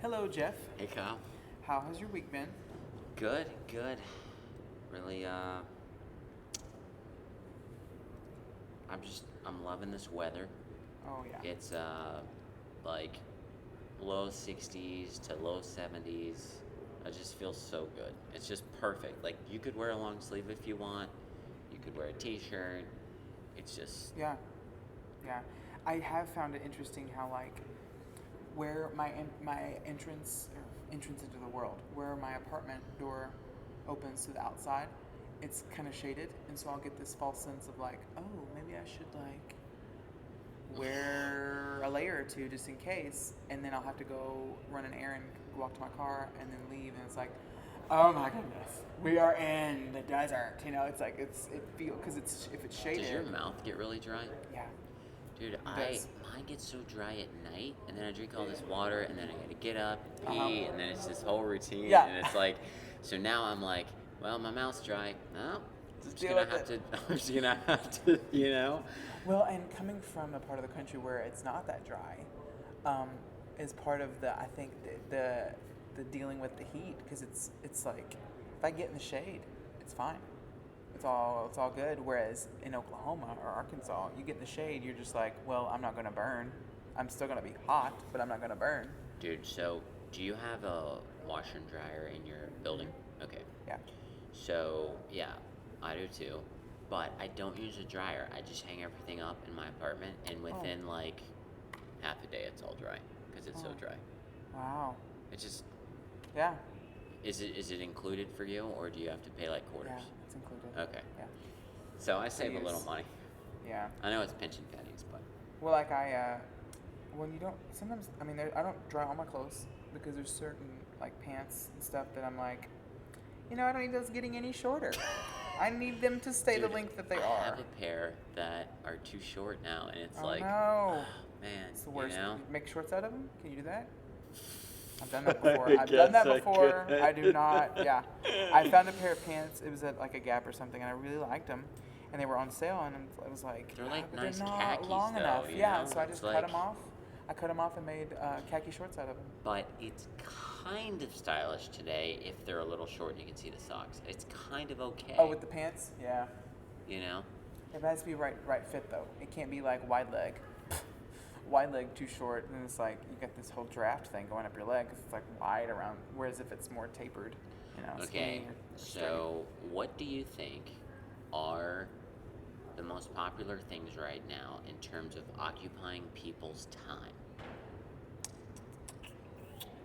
Hello, Jeff. Hey Kyle. How has your week been? Good, good. Really, I'm loving this weather. Oh, yeah. It's, like low 60s to low 70s. It just feels so good. It's just perfect. Like, you could wear a long sleeve if you want, you could wear a t shirt. It's just, Yeah, yeah. I have found it interesting how, like, where my entrance into the world, where my apartment door opens to the outside, it's kind of shaded, and so I'll get this false sense of like, oh, maybe I should like wear a layer or two just in case, and then I'll have to go run an errand, walk to my car, and then leave, and it's like, oh my goodness, we are in the desert. It's like it feels because it's if it's shaded. does your mouth get really dry? Yeah, Dude, does. mine gets so dry at night, and then I drink all this water, and then I gotta get up and Uh huh. pee, and then it's this whole routine, Yeah. and it's like, so now I'm like, well, my mouth's dry. No, Just I'm just deal gonna with have it. to. I'm just gonna have to, you know. Well, and coming from a part of the country where it's not that dry, um, is part of the I think the dealing with the heat because it's like if I get in the shade, it's fine. It's all good. Whereas in Oklahoma or Arkansas, you get in the shade, you're just like, well, I'm not gonna burn. I'm still gonna be hot, but I'm not gonna burn. Dude, so do you have a washer and dryer in your building? Okay. Yeah. So yeah, I do too, but I don't use a dryer. I just hang everything up in my apartment, and Oh. within like half a day, it's all dry because it's so Oh. dry. Wow. It's just Yeah. is it included for you, or do you have to pay like Yeah. quarters? It's included. Okay, Yeah. so I save a little use- money. Yeah. I know it's pinching pennies, but Well, like when you don't, sometimes, I mean, I don't dry all my clothes because there's certain, like, pants and stuff that I'm like, I don't need those getting any shorter. I need them to stay the dude, length that they I are. have a pair that are too short now, and it's Oh, like, no. man, It's the you worst. know. You make shorts out of them? Can you do that? I've done that I before. I've done guess that I before. could. I do not, yeah. I found a pair of pants. It was at, like, a Gap or something, and I really liked them. And they were on sale, and I was like, They're like but nice they're not khakis, long though, enough. you Yeah, know? so I It's just cut like, them off. I cut them off and made khaki shorts out of them. but it's kind of stylish today if they're a little short and you can see the socks. It's kind of okay, Oh, with the pants? Yeah. you know? It has to be right fit though. It can't be like wide leg. Wide leg too short, and it's like you got this whole draft thing going up your leg 'cause it's like wide around. Whereas if it's more tapered, Okay, skinny or straight. so what do you think are the most popular things right now in terms of occupying people's time?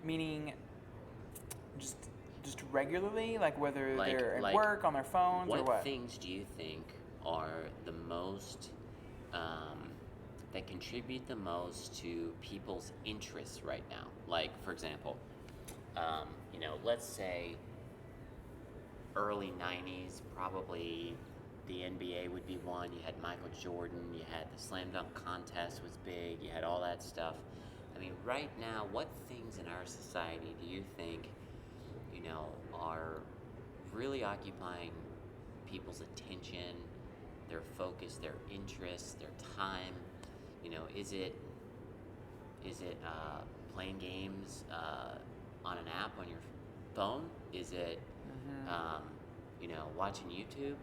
Meaning, just just regularly, like whether Like, they're at like, work on their phones or what what. things do you think are the most, that contribute the most to people's interests right now? Like, for example, let's say early 90s, probably the NBA would be one. You had Michael Jordan, you had the slam dunk contest was big, you had all that stuff. I mean, right now, what things in our society do you think, are really occupying people's attention, their focus, their interests, their time? Is it playing games on an app on your phone? Is it Hmm. watching YouTube?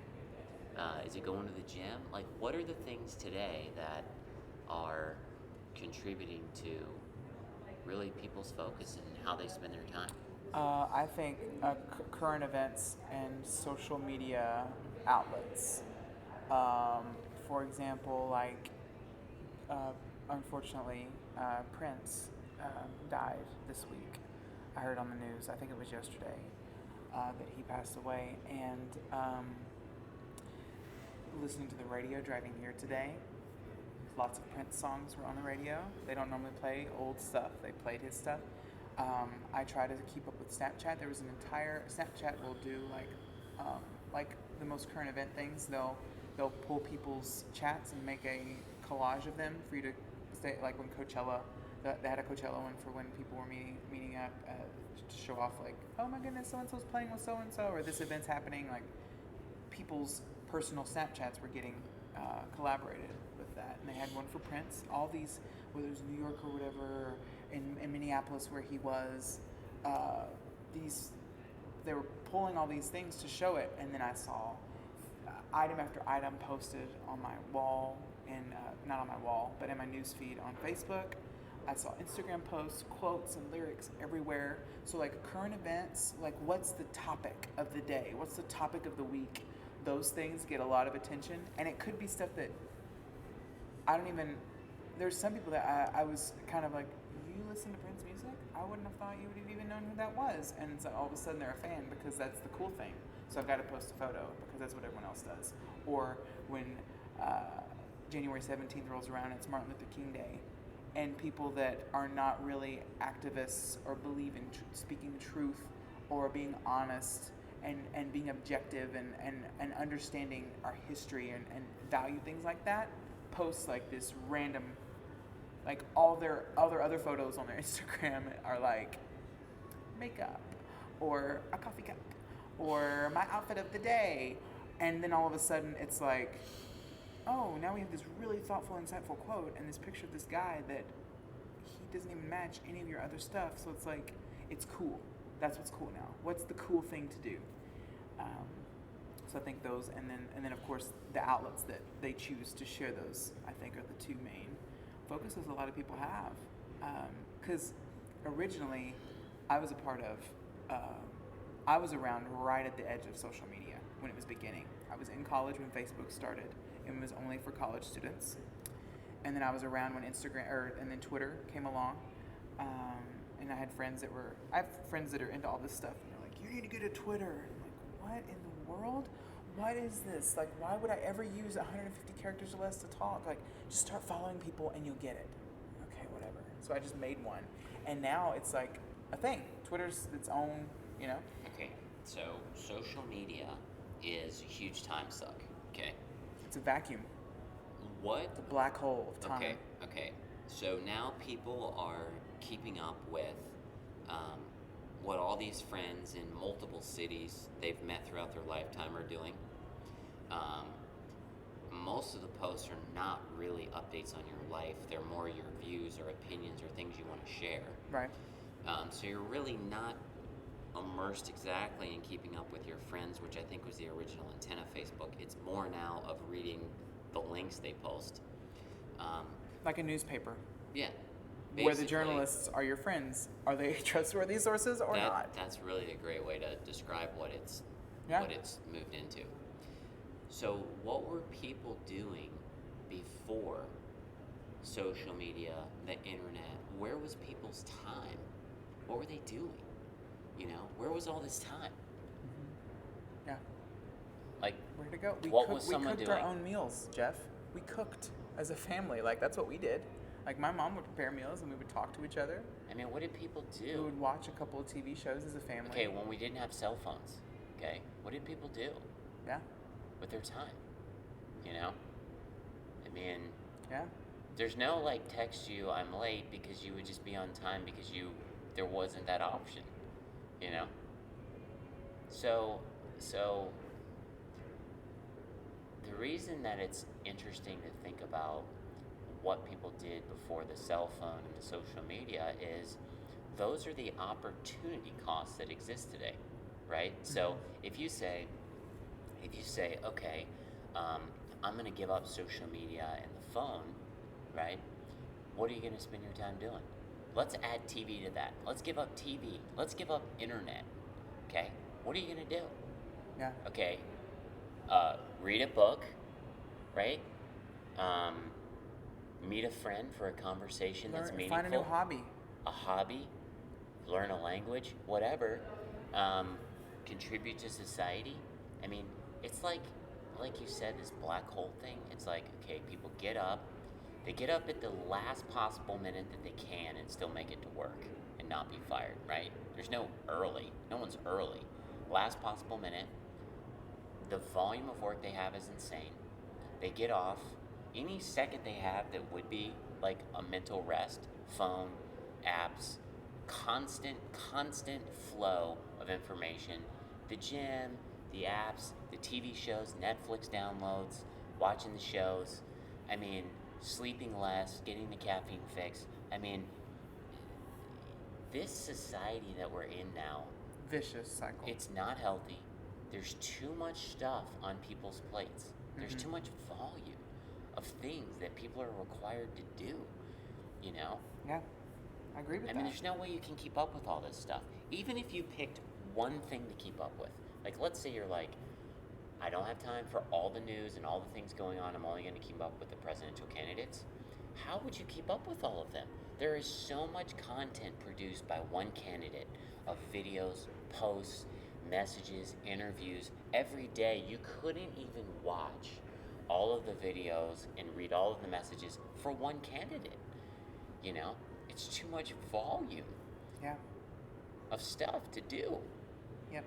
Is it going to the gym? Like, what are the things today that are contributing to really people's focus and how they spend their time? I think current events and social media outlets. For example, like uh, unfortunately, Prince died this week. I heard on the news. I think it was yesterday that he passed away. And listening to the radio driving here today, lots of Prince songs were on the radio. They don't normally play old stuff. They played his stuff. I try to keep up with Snapchat. There was an entire Snapchat will do like the most current event things. They'll pull people's chats and make a collage of them for you to stay. Like when Coachella, they had a Coachella one for when people were meeting up to show off. Like, oh my goodness, so and so's playing with so and so, or this event's happening. Like people's personal Snapchats were getting collaborated with that, and they had one for Prince. All these, whether it was New York or whatever, in Minneapolis where he was. These they were pulling all these things to show it, and then I saw item after item posted on my wall, and not on my wall, but in my news feed on Facebook. I saw Instagram posts, quotes, and lyrics everywhere. So like current events, like what's the topic of the day? What's the topic of the week? Those things get a lot of attention, and it could be stuff that I don't even. There's some people that I was kind of like, you listen to Prince music? I wouldn't have thought you would have even known who that was. And so all of a sudden they're a fan because that's the cool thing. So I've got to post a photo because that's what everyone else does. Or when January 17th rolls around, it's Martin Luther King Day, and people that are not really activists or believe in speaking truth or being honest and being objective and understanding our history and value things like that, post like this random, like all their other photos on their Instagram are like makeup or a coffee cup or my outfit of the day, and then all of a sudden it's like, oh, now we have this really thoughtful, insightful quote and this picture of this guy that he doesn't even match any of your other stuff. So it's like, it's cool. That's what's cool now. What's the cool thing to do? So I think those, and then of course the outlets that they choose to share those, I think, are the two main focuses a lot of people have. Because originally, I was a part of, I was around right at the edge of social media when it was beginning. I was in college when Facebook started. It was only for college students. And then I was around when and then Twitter came along. And I had friends that are into all this stuff. And they're like, you need to get a Twitter. And I'm like, what in the world? What is this? Like, why would I ever use 150 characters or less to talk? Like, just start following people and you'll get it. Okay, whatever. So I just made one. And now it's like a thing. Twitter's its own, you know? Okay, so social media is a huge time suck, okay? It's a vacuum. What? The black hole of time. Okay. So now people are keeping up with what all these friends in multiple cities they've met throughout their lifetime are doing. Most of the posts are not really updates on your life. They're more your views or opinions or things you want to share. Right. So you're really not immersed exactly in keeping up with your friends, which I think was the original intent of Facebook. It's more now of reading the links they post. Like a newspaper. Yeah. Where the journalists are your friends. Are they trustworthy sources or not? That's really a great way to describe what it's moved into. So what were people doing before social media, the internet? Where was people's time? What were they doing? You know, where was all this time? Mm-hmm. Yeah. Like, where to go? We cooked doing? Our own meals, Jeff. We cooked as a family. Like, that's what we did. Like, my mom would prepare meals and we would talk to each other. I mean, what did people do? We would watch a couple of TV shows as a family. Okay, when we didn't have cell phones, okay, what did people do? Yeah. With their time, you know? I mean, yeah. There's no, like, text you, I'm late, because you would just be on time because there wasn't that option, you know? So the reason that it's interesting to think about what people did before the cell phone and the social media is those are the opportunity costs that exist today, right? Mm-hmm. So if you say, okay, I'm going to give up social media and the phone, right? What are you going to spend your time doing? Let's add TV to that. Let's give up TV. Let's give up internet. Okay? What are you going to do? Yeah. Okay. Read a book, right? Meet a friend for a conversation that's meaningful. Find a new hobby. A hobby. Learn a language. Whatever. Contribute to society. I mean, it's like you said, this black hole thing. It's like, okay, people get up. They get up at the last possible minute that they can and still make it to work and not be fired, right? There's no early. No one's early. Last possible minute. The volume of work they have is insane. They get off. Any second they have that would be like a mental rest, phone, apps, constant flow of information. The gym, the apps, the TV shows, Netflix downloads, watching the shows. I mean, sleeping less, getting the caffeine fix. I mean, this society that we're in now, Vicious cycle. it's not healthy. There's too much stuff on people's plates. There's too much volume of things that people are required to do, you know? Yeah, I agree with I that. mean, there's no way you can keep up with all this stuff. Even if you picked one thing to keep up with. Like, let's say you're like, I don't have time for all the news and all the things going on. I'm only going to keep up with the presidential candidates. How would you keep up with all of them? There is so much content produced by one candidate of videos, posts, messages, interviews. Every day, you couldn't even watch all of the videos and read all of the messages for one candidate. You know, it's too much volume Yeah. of stuff to do. Yep.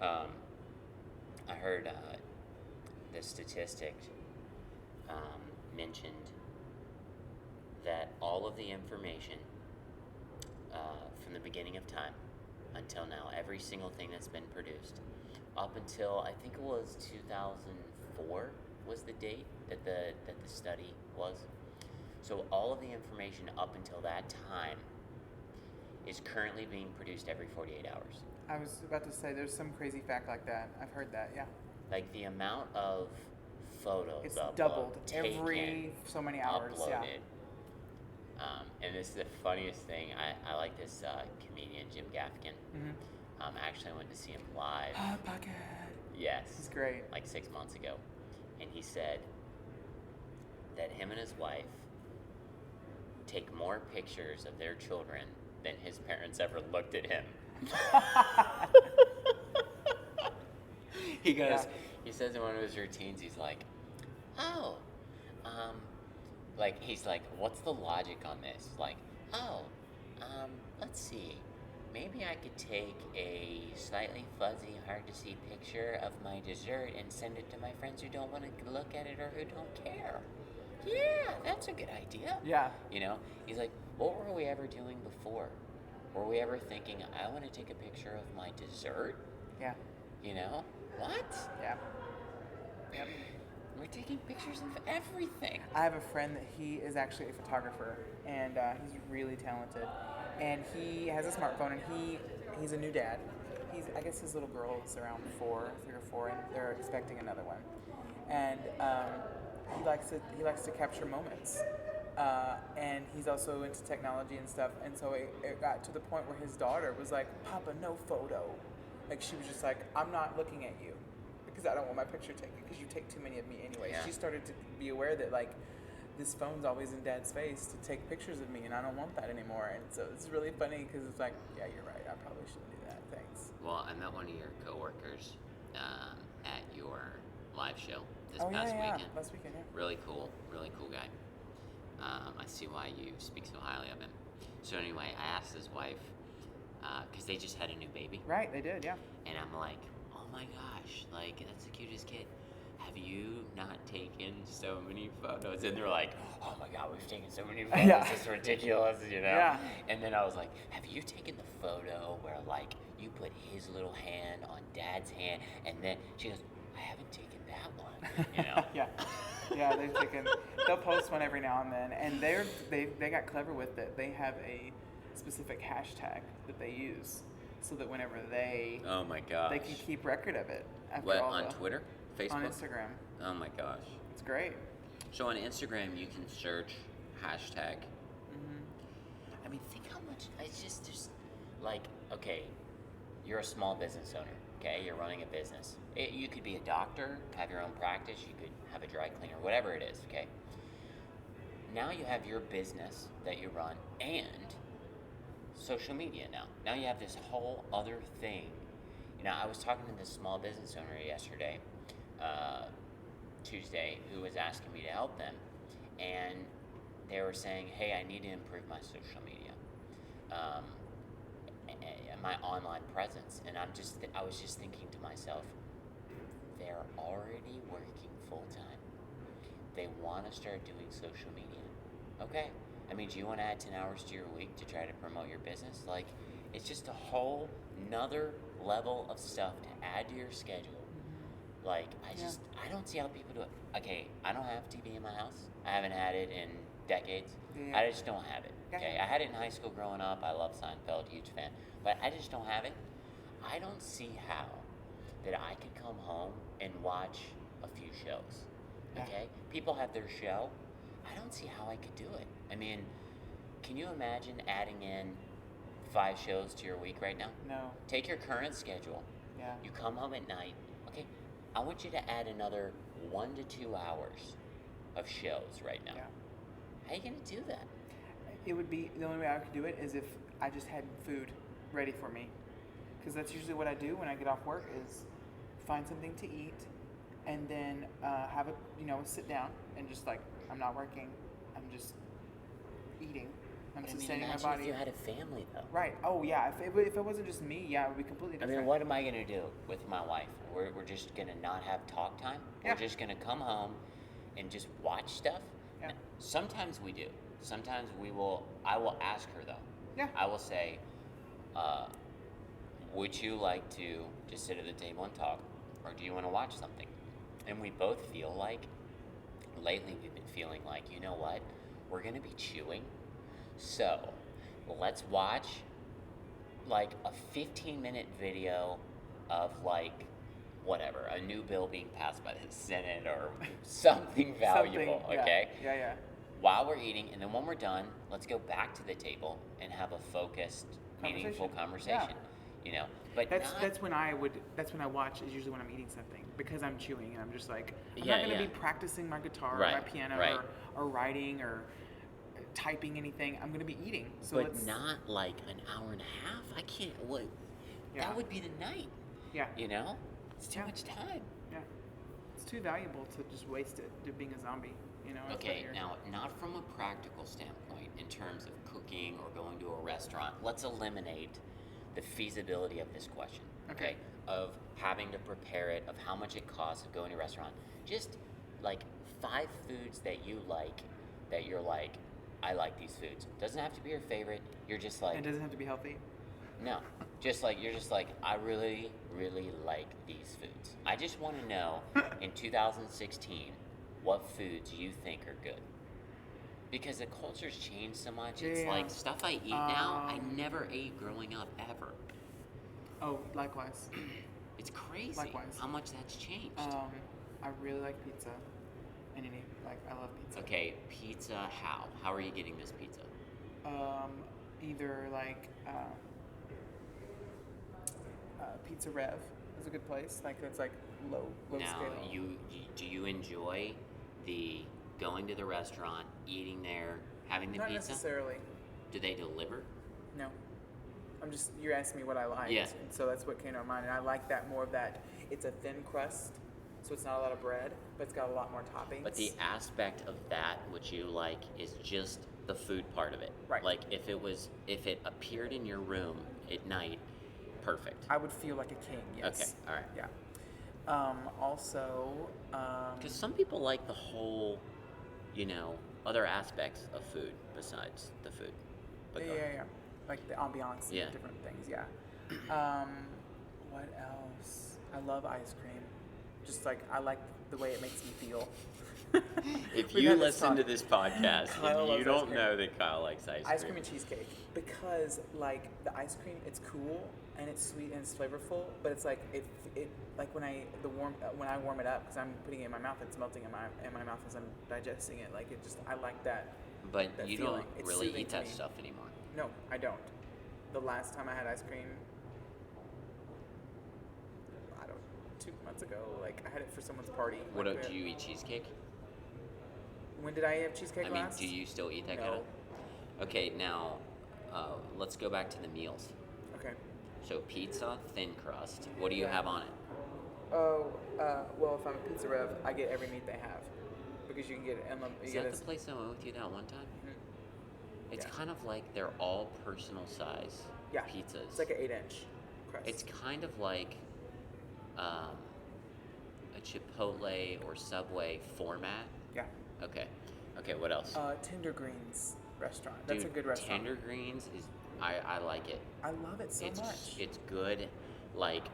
I heard the statistic mentioned that all of the information from the beginning of time until now, every single thing that's been produced, up until I think it was 2004 was the date that the study was. So all of the information up until that time is currently being produced every 48 hours. I was about to say there's some crazy fact like that. I've heard that. Yeah. Like the amount of photos It's uploaded, doubled taken, every so many hours. uploaded. Yeah. And this is the funniest thing. I like this comedian, Jim Gaffigan. Actually, I went to see him live. Hot Pocket. Yes. He's great. Like 6 months ago. And he said that him and his wife take more pictures of their children than his parents ever looked at him. He goes, Yeah. he says in one of his routines, he's like, oh, like, he's like, what's the logic on this? Like, oh, let's see. Maybe I could take a slightly fuzzy, hard to see picture of my dessert and send it to my friends who don't want to look at it or who don't care. Yeah, that's a good idea. Yeah. You know, he's like, what were we ever doing before? Were we ever thinking, I want to take a picture of my dessert? Yeah. You know? What? Yeah. Yep. We're taking pictures of everything. I have a friend that he is actually a photographer, and he's really talented. And he has a smartphone, and he's a new dad. I guess his little girl is around 3 or 4, and they're expecting another one. And he likes to capture moments. And he's also into technology and stuff. And so it got to the point where his daughter was like, "Papa, no photo." Like, she was just like, "I'm not looking at you because I don't want my picture taken because you take too many of me anyway." Yeah. She started to be aware that, like, this phone's always in Dad's face to take pictures of me, and I don't want that anymore. And so it's really funny because it's like, yeah, you're right. I probably shouldn't do that. Thanks. Well, I met one of your coworkers at your live show this Oh, past yeah. weekend. Last weekend, yeah. Really cool guy. I see why you speak so highly of him. So anyway, I asked his wife, because they just had a new baby. Right, they did, yeah. And I'm like, oh my gosh, like, that's the cutest kid. Have you not taken so many photos? And they're like, oh my God, we've taken so many photos. Yeah. It's ridiculous, you know? Yeah. And then I was like, have you taken the photo where, like, you put his little hand on Dad's hand? And then she goes, I haven't taken that one, you know? Yeah. Yeah, they'll post one every now and then, and they got clever with it. They have a specific hashtag that they use, so that whenever they Oh my gosh. they can keep record of it. After What, all on the, Twitter? Facebook? on Instagram. Oh my gosh. It's great. So on Instagram, you can search hashtag. Mm-hmm. I mean, think how much. It's just, there's, like, okay, you're a small business owner, okay? You're running a business. You could be a doctor, have your own practice, you could have a dry cleaner, whatever it is, okay? Now you have your business that you run and social media now. Now you have this whole other thing. You know, I was talking to this small business owner yesterday, Tuesday, who was asking me to help them, and they were saying, hey, I need to improve my social media, my online presence. And I was just thinking to myself, they're already working full time. They want to start doing social media. Okay. I mean, do you want to add 10 hours to your week to try to promote your business? Like, it's just a whole nother level of stuff to add to your schedule. Like, I don't see how people do it. Okay, I don't have TV in my house. I haven't had it in decades. Yeah. I just don't have it. Yeah, Okay, yeah. I had it in high school growing up. I love Seinfeld, huge fan, but I just don't have it. I don't see how that I could come home and watch a few shows. Yeah. Okay, people have their show. I don't see how I could do it. I mean, can you imagine adding in 5 shows to your week right now? No. Take your current schedule. Yeah. You come home at night. Okay, I want you to add another 1 to 2 hours of shows right now. Yeah. How are you gonna do that? It would be the only way I could do it is if I just had food ready for me, because that's usually what I do when I get off work is find something to eat, and then have a sit down and just like I'm not working, I'm just eating, I'm But I mean, sustaining my imagine body. if you had a family though. Right. Oh yeah. If it wasn't just me, yeah, it would be completely I different. mean, what am I gonna do with my wife? We're just gonna not have talk time. Yeah. We're just gonna come home and just watch stuff. Yeah. Now, sometimes we do. Sometimes we will. I will ask her though. Yeah. I will say, would you like to just sit at the table and talk, or do you want to watch something? And we both feel like, lately we've been feeling like, you know what? We're gonna be chewing, so let's watch like a 15-minute video of like whatever, a new bill being passed by the Senate or something valuable, Something, yeah. okay? Yeah. While we're eating, and then when we're done, let's go back to the table and have a focused, meaningful conversation. You know, but That's when I watch is usually when I'm eating something because I'm chewing and I'm just like I'm Yeah, not gonna yeah. be practicing my guitar Right, or my piano right. or writing or typing anything. I'm gonna be eating. So but let's not like an hour and a half. I can't. What? Yeah. That would be the night. yeah You know, it's too Yeah. much time. yeah. It's too valuable to just waste it to being a zombie. You know. That's what Okay, you're- now not from a practical standpoint in terms of cooking or going to a restaurant. Let's eliminate the feasibility of this question. Okay. Of having to prepare it, of how much it costs, of going to a restaurant. Just like 5 foods that you like, that you're like, I like these foods. Doesn't have to be your favorite. You're just like, It doesn't have to be healthy. no. Just like, you're just like, I really, really like these foods. I just want to know in 2016 what foods you think are good. Because the culture's changed so much. It's Yeah. like stuff I eat now, I Um, never ate growing up ever. Oh, likewise. It's crazy Likewise. how much that's changed. I really like pizza. And I love pizza. Okay, pizza, how? How are you getting this pizza? Either like Pizza Rev is a good place. Like that's like low Now, scale. do you enjoy the going to the restaurant, eating there, having the Not pizza? necessarily. Do they deliver? No. You're asking me what I like. Yeah. And so that's what came to my mind. And I like that more of that. It's a thin crust, so it's not a lot of bread, but it's got a lot more toppings. But the aspect of that which you like is just the food part of it. Right. Like if it appeared in your room at night, perfect. I would feel like a king, yes. Okay, all right. Yeah. Also, Because some people like the whole, other aspects of food besides the food. But go ahead. yeah. Like the ambiance and Yeah. different things, yeah. What else? I love ice cream. Just like, I like the way it makes me feel. If We've you had this listen to talk. this podcast Kyle and loves you ice don't cream. know that Kyle likes ice cream. Ice cream and cheesecake, because like the ice cream, it's cool and it's sweet and it's flavorful, but it's like it like when I warm it up, because I'm putting it in my mouth, it's melting in my mouth as I'm digesting it. Like it just, I like that. But that you feeling. don't It's really soothing eat to that me. stuff anymore. No, I don't. The last time I had ice cream, I don't, 2 months ago. Like I had it for someone's party. What Like, do you eat cheesecake? When did I have cheesecake I mean, last? do you still eat that No. kind of? Okay, now let's go back to the meals. Okay. So pizza, thin crust. What do you Yeah. have on it? Oh, well, if I'm a Pizza Rev, I get every meat they have, because you can get Is you get that the place I went with you that one time? It's Yeah. kind of like they're all personal size Yeah. pizzas. It's like an 8-inch crust. It's kind of like a Chipotle or Subway format. yeah. Okay. Okay, what else? Tender Greens restaurant. That's Dude, a good restaurant. Tender Greens is I like it. I love it so much. It's good, like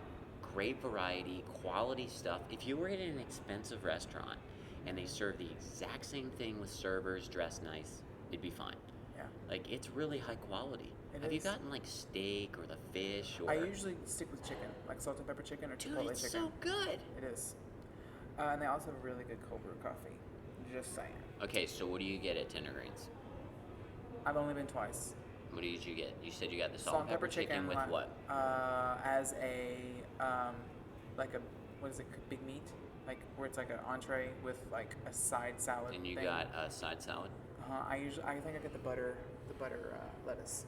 great variety, quality stuff. If you were at an expensive restaurant and they serve the exact same thing with servers dressed nice, it'd be fine. Yeah. Like, it's really high quality. It Have you is. gotten like steak or the fish or? I usually stick with chicken, like salt and pepper chicken or Dude, chipotle it's chicken. so good. It is. And they also have really good cold brew coffee. Just saying. Okay, so what do you get at Tender Greens? I've only been twice. What did you get? You said you got the salt and pepper chicken with what? As a like a what is it? Big meat, like where it's like an entree with like a side salad. And you thing. got a side salad? I think I get the butter lettuce.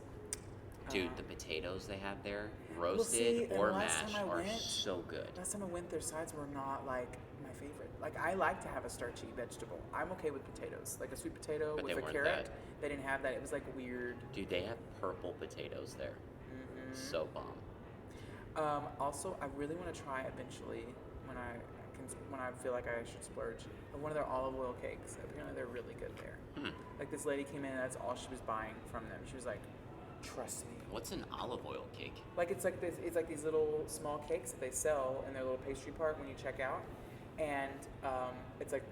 Dude, the potatoes they have there, Well, roasted see, or and last mashed, time I are went- so good. Last time I went, their sides were not like my favorite. Like I like to have a starchy vegetable. I'm okay with potatoes, like a sweet potato But with they a weren't carrot. that. They didn't have that. It was like weird. Dude, they have purple potatoes there. Mm-hmm. So bomb. Also, I really want to try eventually when I feel like I should splurge. One of their olive oil cakes. Apparently, they're really good there. Like this lady came in, and that's all she was buying from them. She was like, "Trust me." What's an olive oil cake? Like it's like this. It's like these little small cakes that they sell in their little pastry part when you check out, and it's like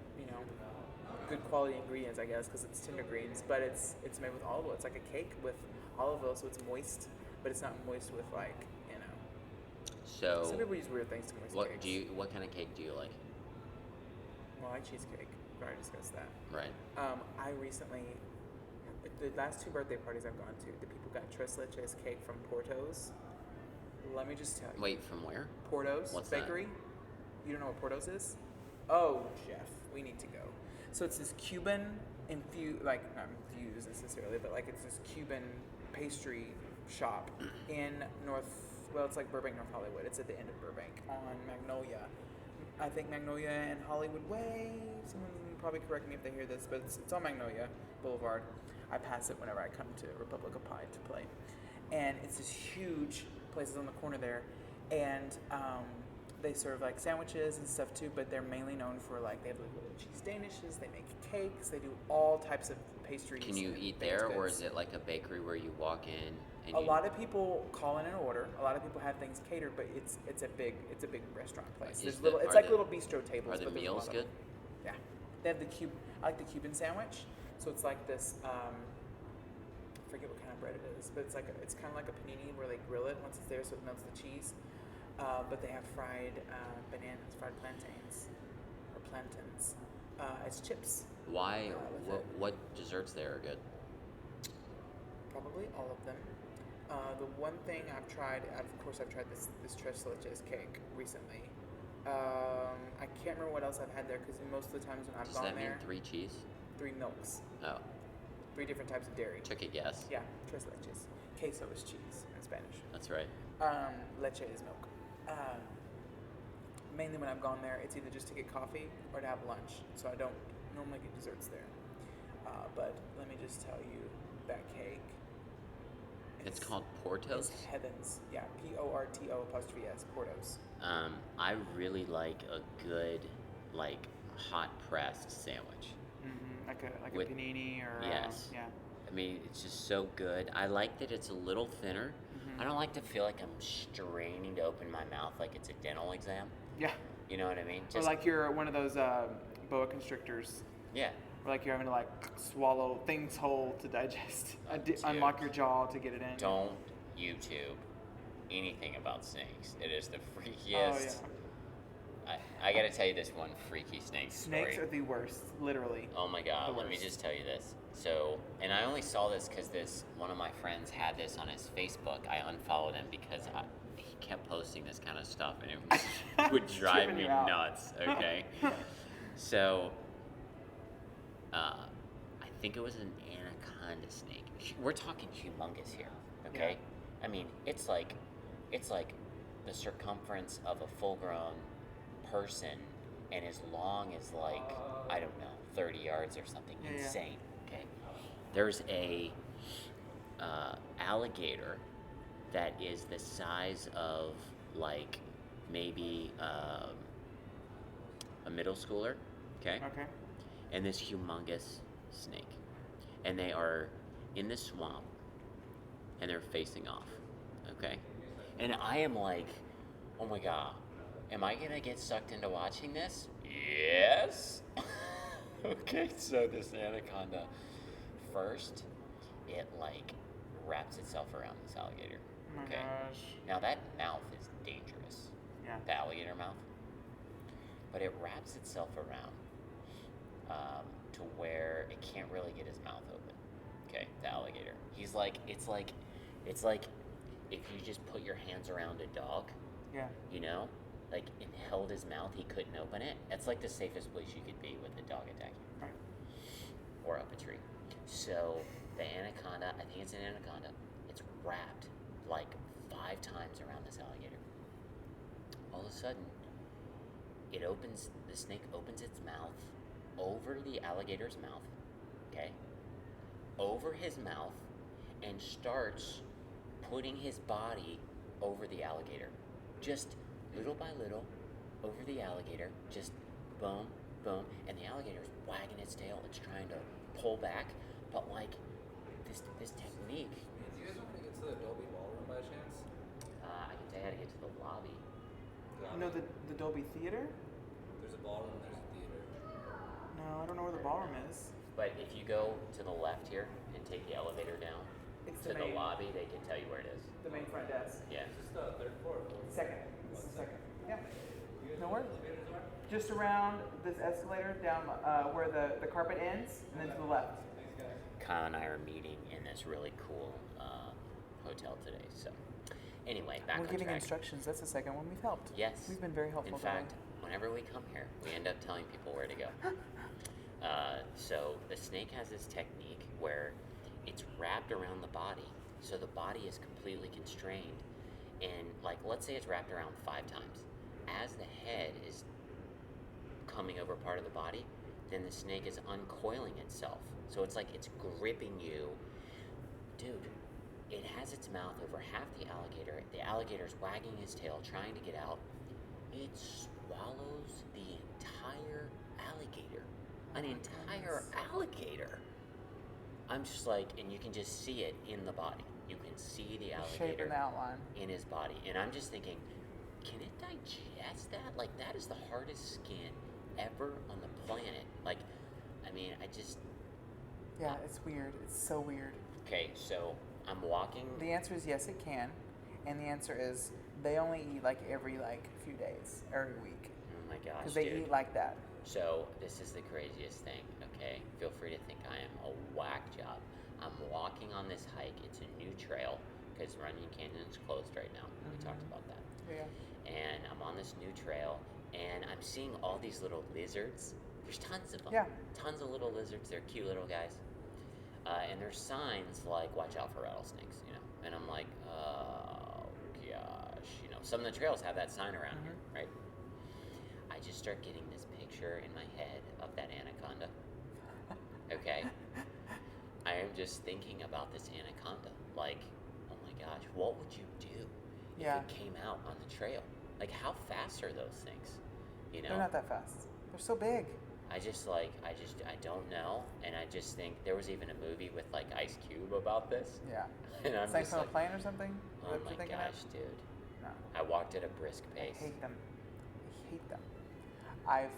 good quality ingredients, I guess, because it's Tender Greens, but it's made with olive oil. It's like a cake with olive oil, so it's moist, but it's not moist with like. So Some people use weird things to moist what cakes. what kind of cake do you like? Well, I like cheesecake. We already discussed that. Right. I recently, the last 2 birthday parties I've gone to, the people got tres leches cake from Porto's. Let me just tell you. Wait, from where? Porto's What's that? Bakery. You don't know what Porto's is? Oh, Jeff, we need to go. So it's this Cuban infused, like not infused necessarily, but like it's this Cuban pastry shop in it's like Burbank, North Hollywood. It's at the end of Burbank on Magnolia. I think Magnolia and Hollywood Way. Someone will probably correct me if they hear this, but it's on Magnolia Boulevard. I pass it whenever I come to Republic of Pie to play. And it's this huge place on the corner there. And they serve like sandwiches and stuff too, but they're mainly known for like, they have like little cheese danishes, they make cakes, they do all types of pastries. Can you and eat baked there, or goods. is it like a bakery where you walk in and A lot of people call in an order. A lot of people have things catered, but it's a big restaurant place. Is There's the- are like the- little bistro tables. Are the but there's a meals lot of good? them. Yeah, they have I like the Cuban sandwich. So it's like this. I forget what kind of bread it is, but it's kind of like a panini where they grill it once it's there, so it melts the cheese. But they have fried bananas, fried plantains, or plantains as chips. Why? with it. What desserts there are good? Probably all of them. The one thing I've tried this tres leches cake recently. I can't remember what else I've had there because most of the times when I've Does gone that mean there, 3 cheese? 3 milks, Oh, 3 different types of dairy. took a guess. Yeah, tres leches. Queso is cheese in Spanish. That's right. Leche is milk. Mainly when I've gone there, it's either just to get coffee or to have lunch. So I don't normally get desserts there. But let me just tell you, that cake. It's called It's Porto's. Heavens. Yeah, Porto''S, Porto's. I really like a good, like, hot pressed sandwich. Mm-hmm. Like With- a panini or yes. yeah. I mean, it's just so good. I like that it's a little thinner. Mhm. I don't like to feel like I'm straining to open my mouth like it's a dental exam. Yeah. You know what I mean? Or like you're one of those boa constrictors. yeah. Or like you're having to like swallow things whole to digest. Dude. Unlock your jaw to get it in. Don't YouTube anything about snakes. It is the Oh freakiest. yeah. I gotta tell you this one freaky snake Snakes story. are the worst, literally. Oh my god, the let me worst. just tell you this. So, and I only saw this because one of my friends had this on his Facebook. I unfollowed him because he kept posting this kind of stuff and it would drive Tripping me you out. nuts, okay? So, I think it was an anaconda snake. We're talking humongous here, okay? I mean, it's like the circumference of a full-grown person and as long as like, I don't know, 30 yards or something. Yeah, yeah. Insane, okay? There's a alligator that is the size of like maybe a middle schooler, okay? Okay. And this humongous snake. And they are in the swamp and they're facing off, okay? And I am like, oh my god, am I gonna get sucked into watching this? Yes. Okay, so this anaconda first, it like wraps itself around this alligator. Oh my Okay. gosh. Now that mouth is dangerous, Yeah. the alligator mouth, but it wraps itself around to where it can't really get his mouth open. Okay, the alligator. He's like, it's like if you just put your hands around a dog, Yeah. you know, like and held his mouth, he couldn't open it. That's like the safest place you could be with a dog attacking, Right. or up a tree. So the anaconda, I think it's an anaconda. It's wrapped like 5 times around this alligator. All of a sudden, the snake opens its mouth over the alligator's mouth, okay? Over his mouth, and starts putting his body over the alligator. Just little by little, over the alligator, just boom, boom, and the alligator's wagging its tail. It's trying to pull back, but like this technique. Do you guys want me to get to the Dolby Ballroom by chance? I can tell you how to get to the lobby. You know the Dolby Theater? There's a ballroom, there's a theater. No, I don't know where the ballroom is. But if you go to the left here and take the elevator down It's to the lobby, they can tell you where it is. The main front desk. Yeah. Is this the third floor? Second. This is second. Yeah. You guys No know where worries. the elevators are? Just around this escalator down where the carpet ends, and then to the left. Thanks, guys. Kyle and I are meeting in this really cool hotel today. So, anyway, back We're on giving track. instructions. That's the second one we've helped. Yes. We've been very helpful. In fact, whenever we come here, we end up telling people where to go. So the snake has this technique where it's wrapped around the body, so the body is completely constrained. And like, let's say it's wrapped around 5 times. As the head is coming over part of the body, then the snake is uncoiling itself. So it's like it's gripping you. Dude, it has its mouth over half the alligator. The alligator's wagging his tail, trying to get out. It swallows the entire alligator. An entire alligator. I'm just like, and you can just see it in the body. You can see the Shape alligator and outline. in his body. And I'm just thinking, can it digest that? Like, that is the hardest skin ever on the planet. Like, I mean, Yeah, it's weird. It's so weird. okay, so I'm walking. The answer is yes, it can, and the answer is they only eat like every few days, every week, Oh my gosh, because they dude. eat like that. So this is the craziest thing, okay? Feel free to think I am a whack job. I'm walking on this hike. It's a new trail because Runyon Canyon is closed right now. We talked about that. Yeah. And I'm on this new trail, and I'm seeing all these little lizards. There's tons of them. Yeah. Tons of little lizards. They're cute little guys. And there's signs like "Watch out for rattlesnakes," you know. And I'm like, oh gosh, you know. Some of the trails have that sign around here, right? I just start getting this picture in my head of that anaconda. Okay. I am just thinking about this anaconda. Like, oh my gosh, what would you do if Yeah. it came out on the trail? Like, how fast are those things? You know? They're not that fast. They're so big. I don't know. And I just think there was even a movie with like Ice Cube about this. Yeah. And I'm Snakes just on like, a plane or something? Is oh that what my you're thinking gosh, of? dude. No. I walked at a brisk pace. I hate them. I hate them. I've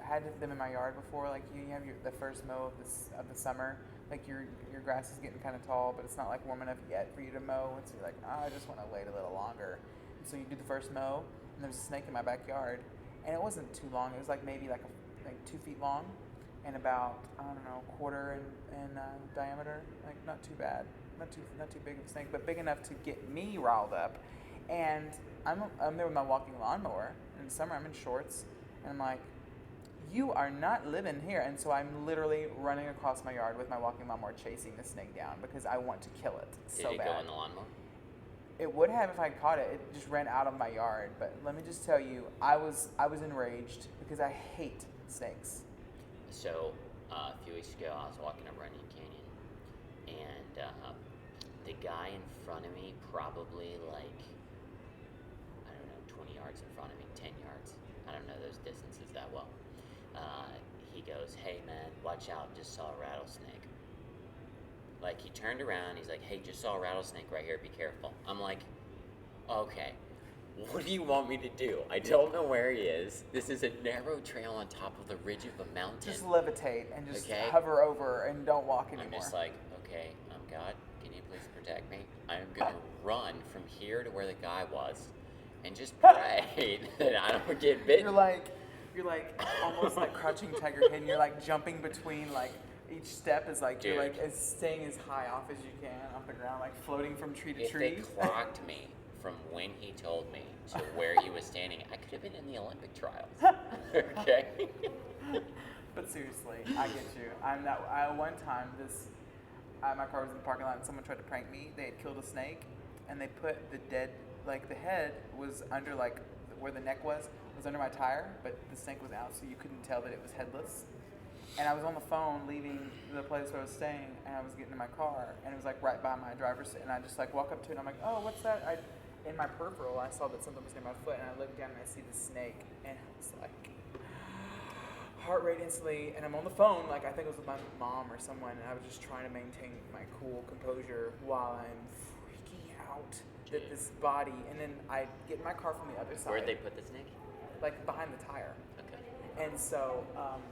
had them in my yard before. Like you have the first mow of the summer. Like your grass is getting kind of tall, but it's not like warm enough yet for you to mow. And so you're like, I just want to wait a little longer. And so you do the first mow, and there's a snake in my backyard, and it wasn't too long. It was like maybe like 2 feet long, and about I don't know, quarter in diameter. Like not too bad, not too big of a snake, but big enough to get me riled up. And I'm there with my walking lawnmower. In the summer, I'm in shorts, and I'm like, you are not living here. And so I'm literally running across my yard with my walking lawnmower chasing the snake down because I want to kill it Did so it bad. go in the lawnmower? It would have if I caught it. It just ran out of my yard. But let me just tell you, I was enraged because I hate snakes. So a few weeks ago, I was walking up Runyon Canyon, and the guy in front of me, probably like, I don't know, 20 yards in front of me, 10 yards. I don't know those distances that well. He goes, hey man, watch out, just saw a rattlesnake. Like, he turned around, he's like, hey, just saw a rattlesnake right here, be careful. I'm like, okay. what do you want me to do? I don't know where he is. This is a narrow trail on top of the ridge of a mountain. Just levitate and just Okay. hover over and don't walk anymore. I'm just like, okay, God, can you please protect me? I'm gonna run from here to where the guy was, and just pray that I don't get bitten. You're like almost like crouching tiger hidden. You're like jumping between like each step is like you're Dude. like as staying as high off as you can off the ground, like floating from tree to If tree. they clocked me from when he told me to where he was standing, I could have been in the Olympic trials. Okay. But seriously, I get you. One time my car was in the parking lot and someone tried to prank me. They had killed a snake, and they put the head was under like where the neck was under my tire, but the snake was out, so you couldn't tell that it was headless. And I was on the phone leaving the place where I was staying, and I was getting in my car, and it was like right by my driver's seat, and I just like walk up to it, and I'm like, oh, what's that? In my peripheral, I saw that something was near my foot, and I looked down and I see the snake, and I was like, heart rate instantly, and I'm on the phone, like I think it was with my mom or someone, and I was just trying to maintain my cool composure while I'm freaking out that this body, and then I get in my car from the other side. Where'd they put the snake? Like behind the tire. Okay. And so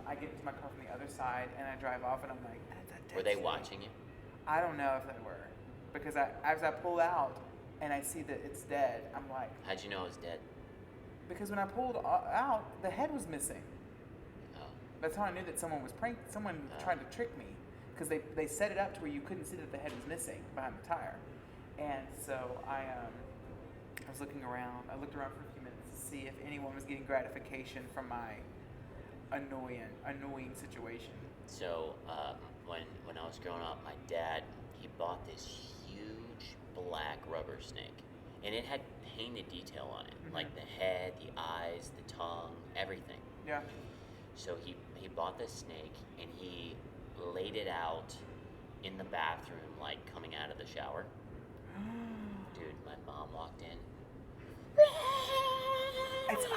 I get into my car from the other side, and I drive off, and I'm like, that's a dead Were they snake. watching you? I don't know if they were, because as I pull out and I see that it's dead, I'm like, How'd you know it was dead? because when I pulled out, the head was missing. Oh. That's how I knew that someone was someone tried to trick me, because they set it up to where you couldn't see that the head was missing behind the tire. And so I was looking around. I looked around for a few minutes to see if anyone was getting gratification from my annoying situation. So when I was growing up, my dad, he bought this huge black rubber snake, and it had painted detail on it, like the head, the eyes, the tongue, everything. Yeah. So he bought this snake, and he laid it out in the bathroom, like coming out of the shower. Dude, my mom walked in.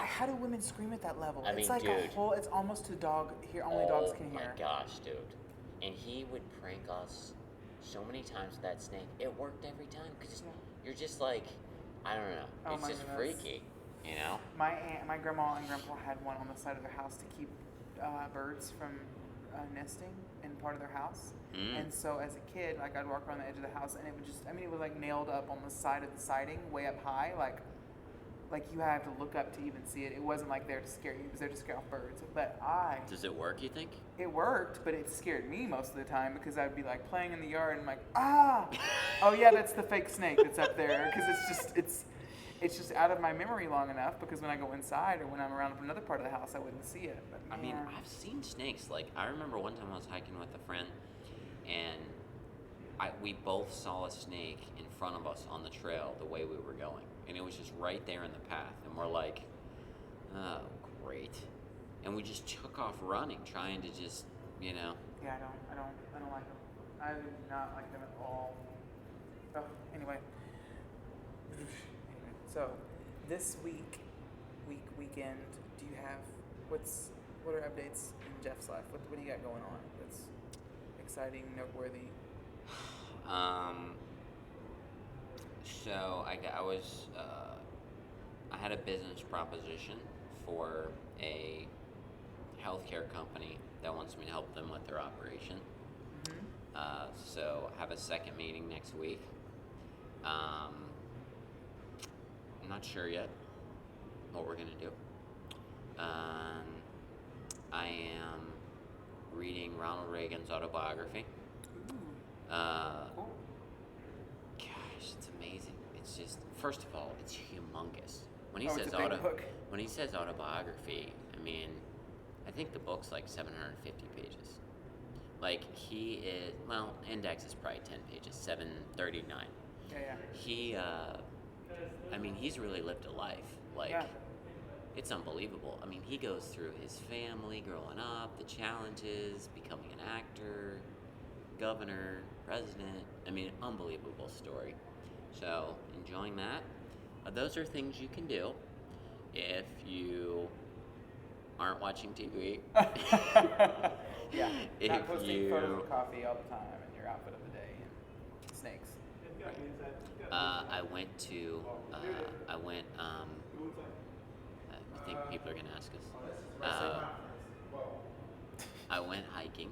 How do women scream at that level? I mean, it's like dude. it's almost to dog here. Only dogs can hear. Oh my gosh, dude. And he would prank us so many times with that snake. It worked every time, because you're just like, I don't know. Oh It's my just goodness. freaky, you know? My grandma and grandpa had one on the side of their house to keep birds from nesting in part of their house. And so as a kid, like I'd walk around the edge of the house, and it would it was like nailed up on the side of the siding, way up high, like you had to look up to even see it. It wasn't like there to scare you; it was there to scare off birds. But Does it work, you think? it worked, but it scared me most of the time, because I'd be like playing in the yard and I'm like, oh yeah, that's the fake snake that's up there, because it's just out of my memory long enough, because when I go inside or when I'm around another part of the house, I wouldn't see it. But I mean, man. I've seen snakes. Like, I remember one time I was hiking with a friend, and we both saw a snake in front of us on the trail the way we were going. And it was just right there in the path. And we're like, oh, great. And we just took off running, trying to just, you know. Yeah, I don't like them. I do not like them at all. Oh, anyway. So, this weekend, do you have what are updates in Jeff's life? What do you got going on that's exciting, noteworthy? So I had a business proposition for a healthcare company that wants me to help them with their operation. So I have a second meeting next week. I'm not sure yet what we're gonna do. I am reading Ronald Reagan's autobiography. Cool. Gosh, it's amazing. It's just, first of all, it's humongous. When he Oh, says it's a big book. when he says autobiography, I mean, I think the book's like 750 pages. Like, he is, well, index is probably 10 pages, 739. Yeah. He, I mean, he's really lived a life. Like, Yeah. it's unbelievable. I mean, he goes through his family growing up, the challenges, becoming an actor, governor, president. I mean, unbelievable story. So, enjoying that. Those are things you can do if you aren't watching TV. Yeah. If Not posting you- photos of coffee all the time and your outfit of the day and snakes. I I went to, I went, I think people are going to ask us. I went hiking,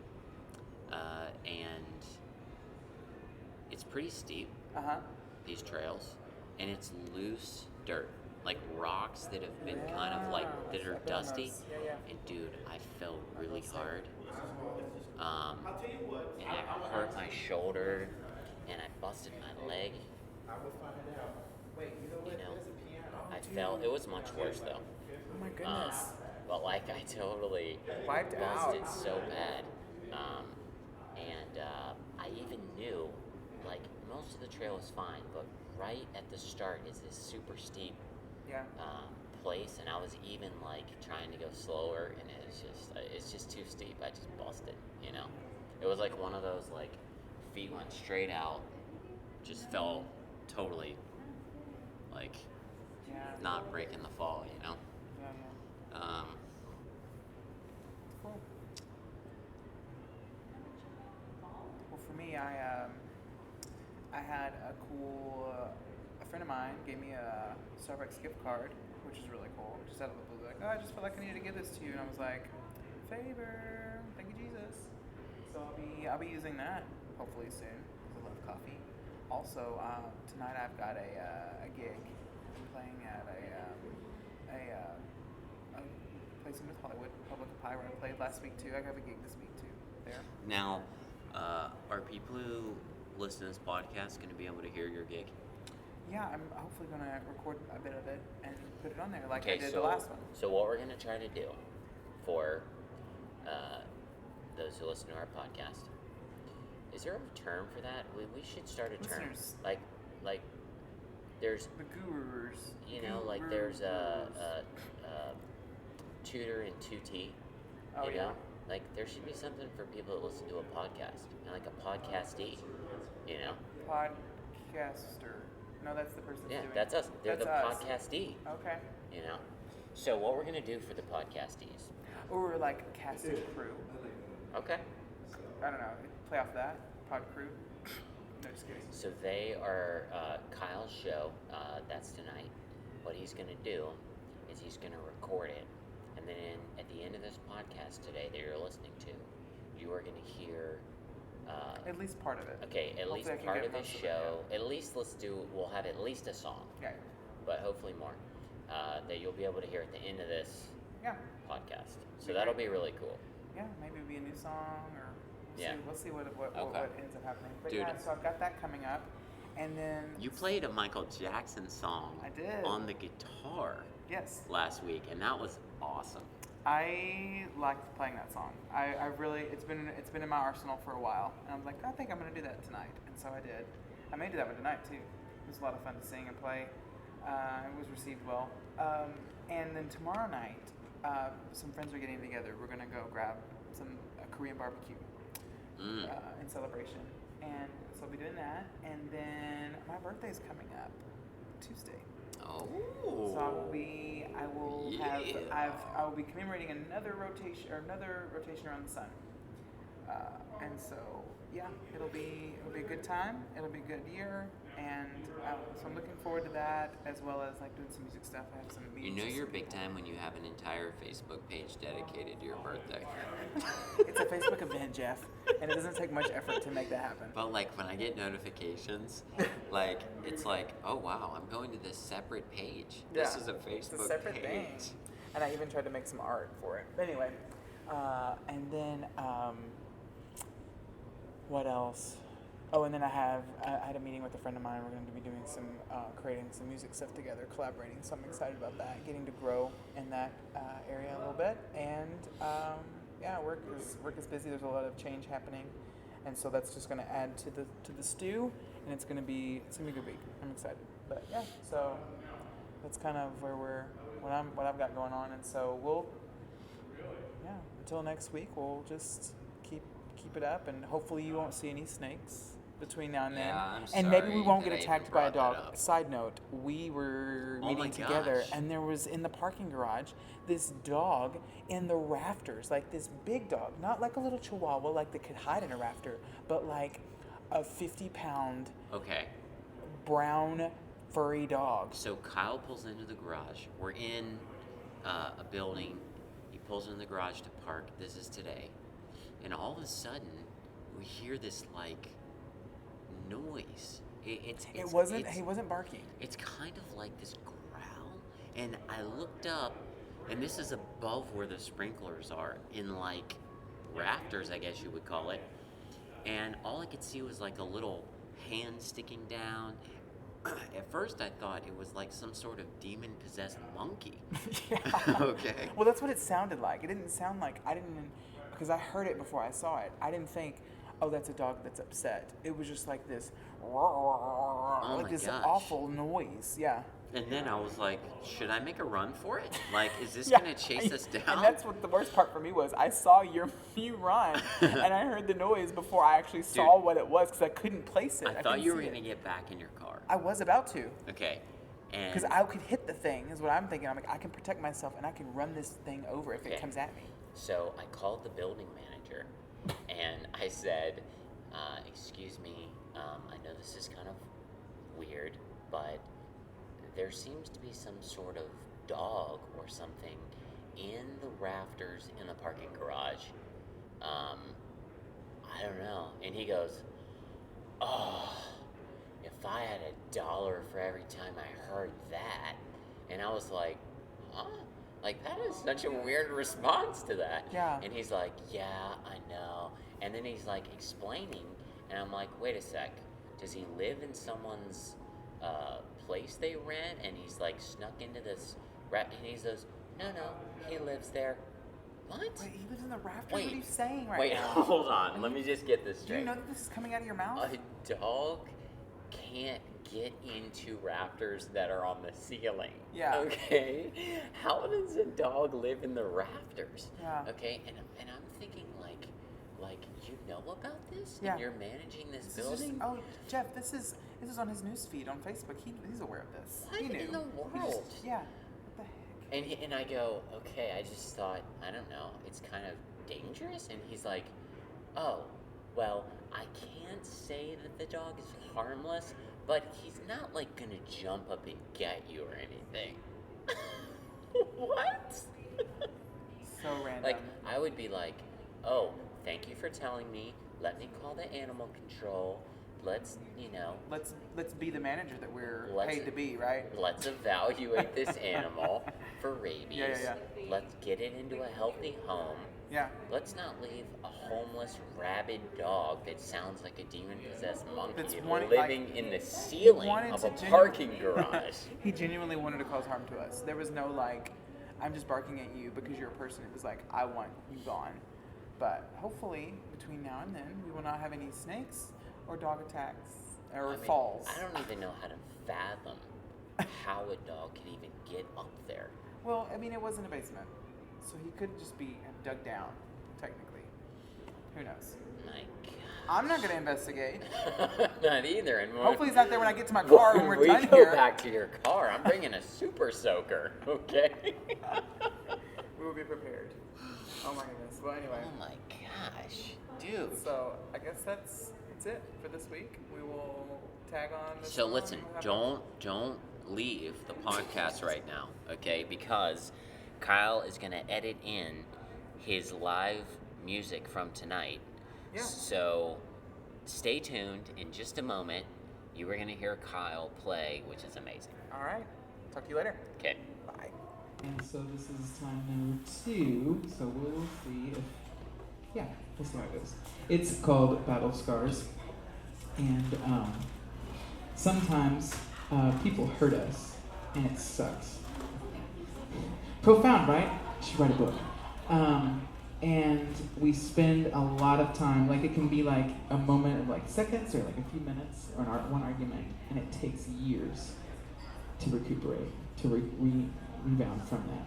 and it's pretty steep, Uh-huh. these trails, and it's loose dirt, like rocks that have been kind of like, that are I've been on dusty. those. Yeah. And dude, I fell really hard. And I hurt my shoulder, and I busted my leg. You know, I fell. It was much worse though. Oh my goodness. But like, I totally Wiped busted out. so bad. And I even knew, like, most of the trail was fine, but right at the start is this super steep Yeah. place, and I was even like trying to go slower, and it's just too steep. I just busted, you know. It was like one of those, like, feet went straight out, just fell totally, like, Yeah. not breaking the fall, you know. Yeah. Cool. Well, for me, I had a cool. A friend of mine gave me a Starbucks gift card, which is really cool. Just out of the blue, like, oh, I just felt like I needed to give this to you, and I was like, favor, thank you, Jesus. So I'll be using that hopefully soon because I love coffee. Also, tonight I've got a gig. I'm playing at a place in North Hollywood, Public of Pie, where I played last week too. I have a gig this week too. There. Now, are people who listen to this podcast going to be able to hear your gig? Yeah, I'm hopefully gonna record a bit of it and put it on there like I Okay, did so the last one. so what we're gonna try to do for those who listen to our podcast, is there a term for that? We should start a term. Listeners. Like there's, The gurus. you know, like there's a tutor and tutee. Oh, You yeah. know, like there should be something for people that listen to a podcast, you know, like a podcastee. You know, Podcaster. No, that's the person yeah, doing that's us. They're That's the us. podcastee. Okay. You know, so what we're gonna do for the podcastees? Or like cast and crew. Okay. I don't know. Play off that. Pod crew. No, just kidding. So they are Kyle's show. That's tonight. What he's going to do is he's going to record it, and then at the end of this podcast today that you're listening to, you are going to hear. At least part of it. Okay, at Hopefully least I can part get of the most of it, show. At least we'll have at least a song, Yeah. but hopefully more that you'll be able to hear at the end of this Yeah. podcast. So Be that'll great. be really cool. Yeah. Maybe it'll be a new song or Yeah. we'll see what Okay. ends up happening. But Dude. yeah, so I've got that coming up. And then You played a Michael Jackson song I did. on the guitar Yes. last week, and that was awesome. I liked playing that song. I really it's been in my arsenal for a while, and I was like, I think I'm gonna do that tonight, and so I did. I may do that one tonight too. It was a lot of fun to sing and play. It was received well. And then tomorrow night, some friends are getting together. We're gonna go grab some Korean barbecue in celebration, and so I'll be doing that. And then my birthday's coming up Tuesday. Oh. So I will be commemorating another rotation around the sun. And so yeah, it'll be a good time. It'll be a good year, and so I'm looking forward to that as well as like doing some music stuff. I have some You meetings. know this you're week. big time when you have an entire Facebook page dedicated to your birthday. It's a Facebook event, Jeff, and it doesn't take much effort to make that happen. But like when I get notifications, like it's like, oh wow, I'm going to this separate page. This Yeah, is a it's Facebook a separate page. thing. And I even tried to make some art for it. But anyway, and then what else? Oh, and then I had a meeting with a friend of mine. We're going to be doing some creating some music stuff together, collaborating. So I'm excited about that. Getting to grow in that area a little bit, and yeah, work is busy. There's a lot of change happening, and so that's just going to add to the stew, and it's going to be a good week. I'm excited. But yeah, so that's kind of what I've got going on, and so until next week we'll just keep it up, and hopefully you won't see any snakes between now and then. Yeah, I'm and maybe we sorry won't that get I attacked even by a brought that dog. up. Side note, we were Oh meeting my together, gosh. and there was in the parking garage this dog in the rafters, like this big dog, not like a little chihuahua like that could hide in a rafter, but like a 50-pound Okay. brown furry dogs. So Kyle pulls into the garage. We're in a building. He pulls into the garage to park. This is today. And all of a sudden, we hear this, like, noise. He wasn't barking. It's kind of like this growl. And I looked up, and this is above where the sprinklers are, in, like, rafters, I guess you would call it. And all I could see was, like, a little hand sticking down. At first, I thought it was like some sort of demon-possessed monkey. Yeah. Okay. Well, that's what it sounded like. It didn't sound like, because I heard it before I saw it. I didn't think, oh, that's a dog that's upset. It was just like this, like my this gosh. awful noise. Yeah. And then I was like, should I make a run for it? Like, is this Yeah. gonna chase us down? And that's what the worst part for me was. I saw you run, and I heard the noise before I actually saw what it was because I couldn't place it. I thought you were couldn't gonna see it. get back in your car. I was about to. Okay. And Because I could hit the thing, is what I'm thinking. I'm like, I can protect myself, and I can run this thing over if Okay. it comes at me. so I called the building manager, and I said, excuse me, I know this is kind of weird, but there seems to be some sort of dog or something in the rafters in the parking garage. I don't know. And he goes, oh, if I had $1 for every time I heard that. And I was like, huh? Like, that is such a weird response to that. Yeah. And he's like, yeah, I know. And then he's like explaining, and I'm like, wait a sec. Does he live in someone's place they rent? And he's like snuck into this and he says, no, he lives there. What? Wait, he lives in the rafters? Wait. What are you saying right Wait, now? hold on. Let me just get this Do straight. you know that this is coming out of your mouth? A dog can't get into rafters that are on the ceiling. Yeah. Okay? How does a dog live in the rafters? Yeah. Okay? And I'm thinking like you know about this? Yeah. And you're managing this This is just, building? oh, Jeff, this is on his news feed on Facebook. He's aware of this. What He knew. in the He just- world? yeah. What the heck? And I go, okay, I just thought, I don't know, it's kind of dangerous. And he's like, oh, well, I can't say that the dog is harmless, but he's not like gonna jump up and get you or anything. What? So random. Like, I would be like, oh, thank you for telling me. Let me call the animal control. Let's, Let's be the manager that we're Let's- paid to be, right? let's evaluate this animal for rabies. Yeah. Let's get it into a healthy home. Yeah. Let's not leave a homeless, rabid dog that sounds like a demon-possessed That's monkey one- living like, in the ceiling wanted of to a parking garage. He genuinely wanted to cause harm to us. There was no like, I'm just barking at you because you're a person. It was like, I want you gone. But hopefully, between now and then, we will not have any snakes or dog attacks or I mean, falls. I don't even know how to fathom how a dog can even get up there. Well, I mean, it was in a basement, so he could just be dug down, technically. Who knows? My God. I'm not gonna investigate. Not either. And Hopefully, he's not there when I get to my car when we're we done go here. back to your car, I'm bringing a super soaker, okay? We will be prepared. Oh my goodness. Well, anyway. Oh my gosh, dude. So I guess that's it for this week. We will tag on. This So one. listen, We'll have- don't leave the podcast right now, okay? Because Kyle is gonna edit in his live music from tonight. Yeah. So stay tuned. In just a moment, you are gonna hear Kyle play, which is amazing. All right. Talk to you later. Okay. Bye. And so this is time number 2, so we'll see if, we'll see how it goes. It's called Battle Scars, and sometimes people hurt us, and it sucks. Profound, right? Should write a book. And we spend a lot of time, like it can be like a moment of like seconds or like a few minutes or one argument, and it takes years to recuperate, to rebound from that.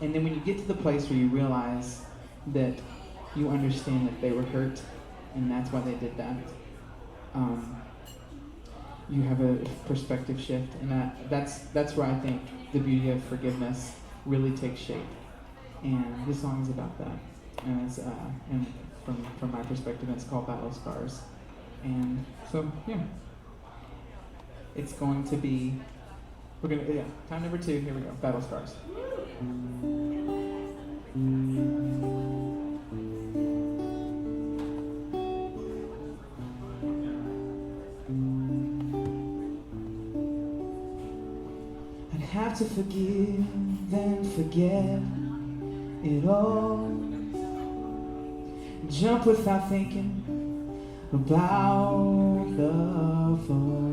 And then when you get to the place where you realize that you understand that they were hurt and that's why they did that, you have a perspective shift, and that's where I think the beauty of forgiveness really takes shape. And this song is about that. And it's and from my perspective, it's called Battle Scars. And so yeah. It's going to be, time number 2, here we go, Battle Scars. I'd have to forgive and forget it all. Jump without thinking about the fall.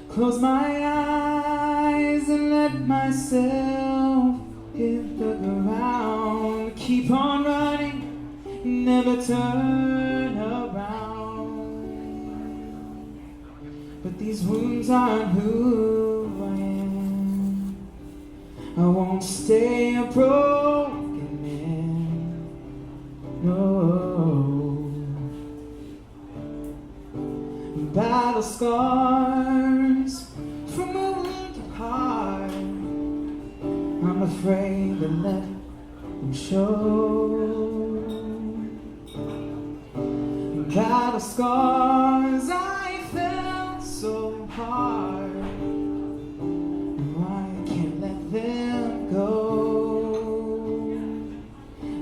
Close my eyes and let myself hit the ground. Keep on running, never turn around. But these wounds aren't who I am. I won't stay a broken man. No. Battle scars from a wounded heart. I'm afraid to let them show. Battle scars, I felt so hard. I can't let them go.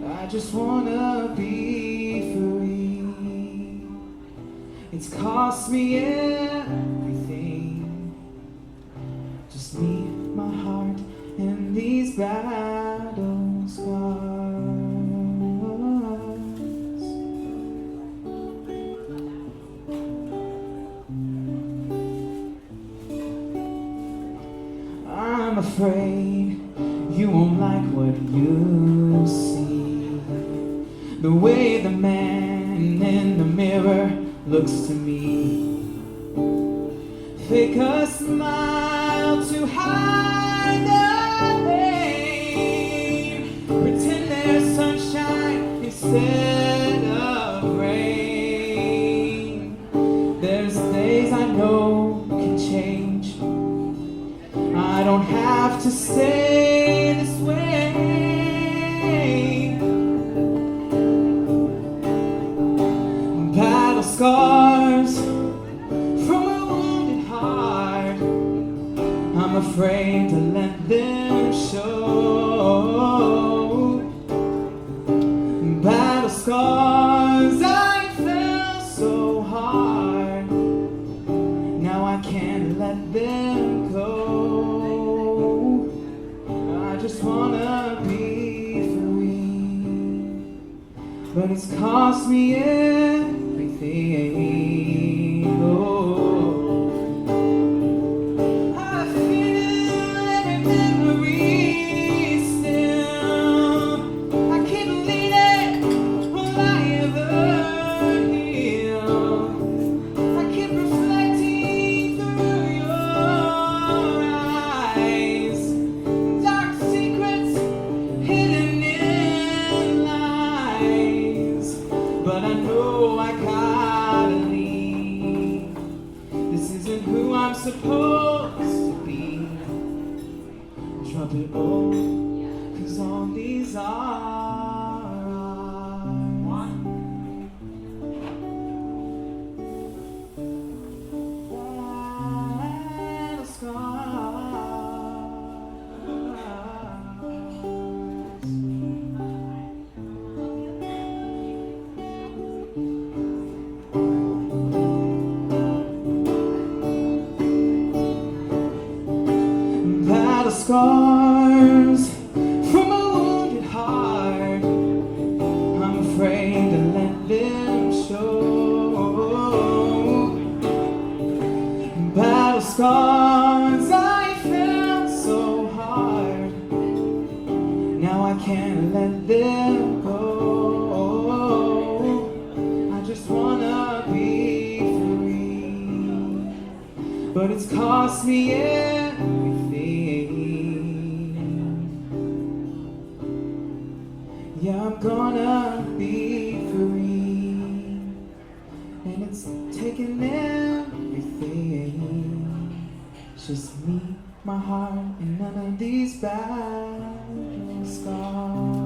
I just wanna be free. It's cost me everything. Just need my heart and these battle scars. I'm afraid you won't like what you see. The way the man in the mirror looks to me. Fake a smile to hide the pain. Pretend there's sunshine instead of rain. There's days I know can change. I don't have to stay this way. Battle scars from a wounded heart. I'm afraid to let them show. Battle scars, I fell so hard. Now I can't let them go. I just wanna be free, but it's cost me everything. Oh, I feel every memory still. I keep bleeding, will I ever heal? I keep reflecting through your eyes. Dark secrets hidden in lies. But I know I gotta leave. This isn't who I'm supposed to be. Drop it all, 'cause all these are battle scars. Battle scars from a wounded heart. I'm afraid to let them show. Battle scars, I felt so hard. Now I can't let them go. I just wanna be free, but it's cost me everything. Yeah, I'm gonna be free, and it's taking everything. It's just me, my heart, and none of these battle scars.